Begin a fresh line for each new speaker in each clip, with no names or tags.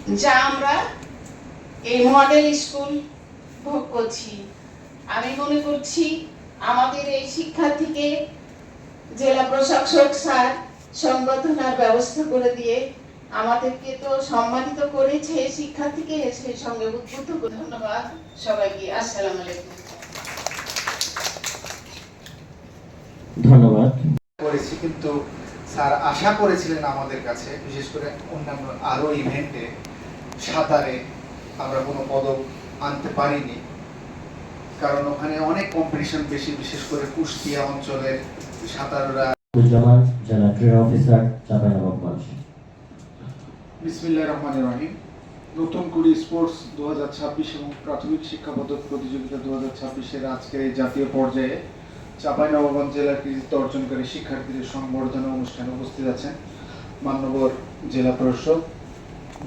যা আমরা এই মডেল স্কুল ভোগ করছি। আমি মনে করছি আমাদের এই শিক্ষার্থীকে জেলা প্রশাসক স্যার সংবর্ধনার ব্যবস্থা করে দিয়ে আমাদেরকে তো সম্মানিত করেছে, শিক্ষার্থীকে সেই সঙ্গে উদ্বুদ্ধ করে। ধন্যবাদ সবাইকে। আসসালামু আলাইকুম।
ধন্যবাদ
করেছি, কিন্তু স্যার আশা করেছিলেন আমাদের কাছে, বিশেষ করে অন্যান্য আরো ইভেন্টে সাঁতারে আমরা কোনো পদক আনতে পারিনি, কারণ ওখানে অনেক কম্পিটিশন বেশি, বিশেষ করে কুষ্টিয়া অঞ্চলের সাঁতাররা।
জামান জেলা ক্রীড়া অফিসার চাঁপাইনবাবগঞ্জ।
বিসমিল্লাহির রহমানির রহিম। নতুন কুড়ি স্পোর্টস 2026 এবং প্রাথমিক শিক্ষা পদক প্রতিযোগিতা 2026-এর আজকের এই জাতীয় পর্যায়ে চাঁপাইনবাবগঞ্জ জেলার কৃতিত্ব অর্জনকারী শিক্ষার্থীদের সংবর্ধনা অনুষ্ঠানে উপস্থিত আছেন মাননীয় জেলা প্রশাসক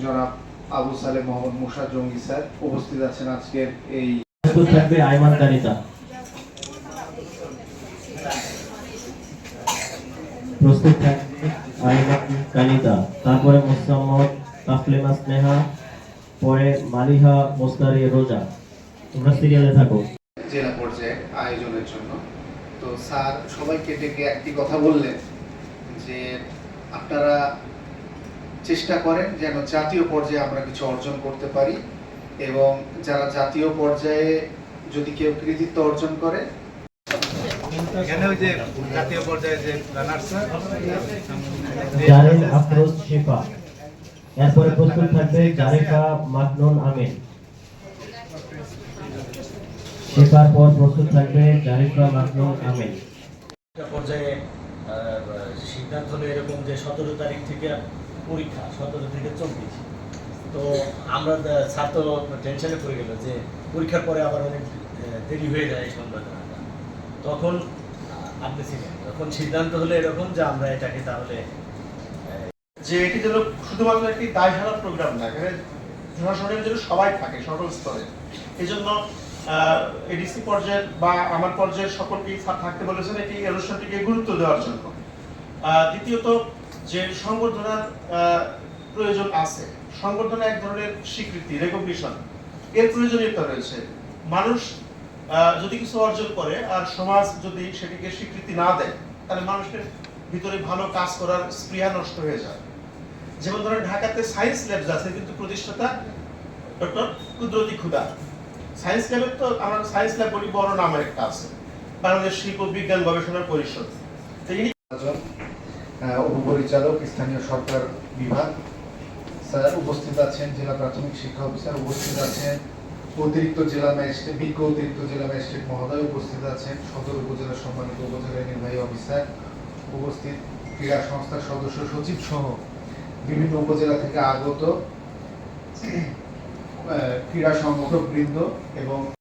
জনাব আবু সালেহ মোহাম্মদ মুসা জঙ্গি স্যার। উপস্থিত আছেন আজকের এই
থাকবে আইমান কানিতা। প্রস্তুত থাকবে আইমান কানিতা, তারপরে মোসাম্মদ তাফলিমা স্নেহা, পরে মালিহা মোস্তারি রোজা। তোমরা সিরিয়ালে থাকো।
জেলা পর্যায়ে আয়োজনের জন্য তো স্যার সবাইকে ডেকে একটি কথা বললেন যে আপনারা চেষ্টা করেন যেন জাতীয় পর্যায়ে আমরা কিছু অর্জন করতে পারি, এবং যারা জাতীয় পর্যায়ে যদি কেউ কৃতিত্ব অর্জন করে,
এখানে ওই যে জাতীয় পর্যায়ে যে রানার্স
জারিন আফরোজ শিফা, এরপরে প্রস্তুত থাকবে জারিফা মাকনুন আমিন। শিফার পর প্রস্তুত থাকবে জারিফা মাকনুন আমিন।
পর্যায়ে সিদ্ধান্ত হলো এরকম যে 17 তারিখ থেকে পরীক্ষা, 17 থেকে 24। তো আমরা ছাত্র টেনশনে পড়ে গেল যে পরীক্ষার পরে আবার অনেক দেরি হয়ে যায় এই সংবর্ধনাটা। তখন আপনি ছিলেন, তখন সিদ্ধান্ত হলো এরকম যে আমরা এটাকে তাহলে
যে এটি যেন শুধুমাত্র একটি দায়সারা প্রোগ্রাম না, এখানে প্রশাসনের জন্য সবাই থাকে সকল স্তরে। এই জন্য এডিসি পর্যায়ের বা আমার পর্যায়ের সকলকেই থাকতে বলেছেন এটি অনুষ্ঠানটিকে গুরুত্ব দেওয়ার জন্য। দ্বিতীয়ত যে সংবর্ধনার প্রয়োজন আছে, সংবর্ধনা এক ধরনের স্বীকৃতি, রেকগনিশন, এর প্রয়োজনীয়তা রয়েছে। মানুষ যদি কিছু অর্জন করে আর সমাজ যদি সেটিকে স্বীকৃতি না দেয়, তাহলে মানুষের ভিতরে ভালো কাজ করার স্পৃহা নষ্ট হয়ে যায়। যেমন ধরেন ঢাকাতে সায়েন্স ল্যাবস আছে, কিন্তু প্রতিষ্ঠাতা ডক্টর কুদরতি খুদা। সায়েন্স ল্যাবের তো আমরা সায়েন্স ল্যাব বলি, বড় নামের একটা আছে, বাংলাদেশ শিল্প বিজ্ঞান গবেষণা পরিষদ।
উপপরিচালক স্থানীয় সরকার বিভাগ স্যার উপস্থিত আছেন, জেলা প্রাথমিক শিক্ষা অফিসার উপস্থিত আছেন, অতিরিক্ত জেলা ম্যাজিস্ট্রেট, বিজ্ঞ অতিরিক্ত জেলা ম্যাজিস্ট্রেট মহোদয় উপস্থিত আছেন, সদর উপজেলার সম্মানিত উপজেলা নির্বাহী অফিসার উপস্থিত, ক্রীড়া সংস্থার সদস্য সচিব সহ বিভিন্ন উপজেলা থেকে আগত ক্রীড়া সংগঠক বৃন্দ এবং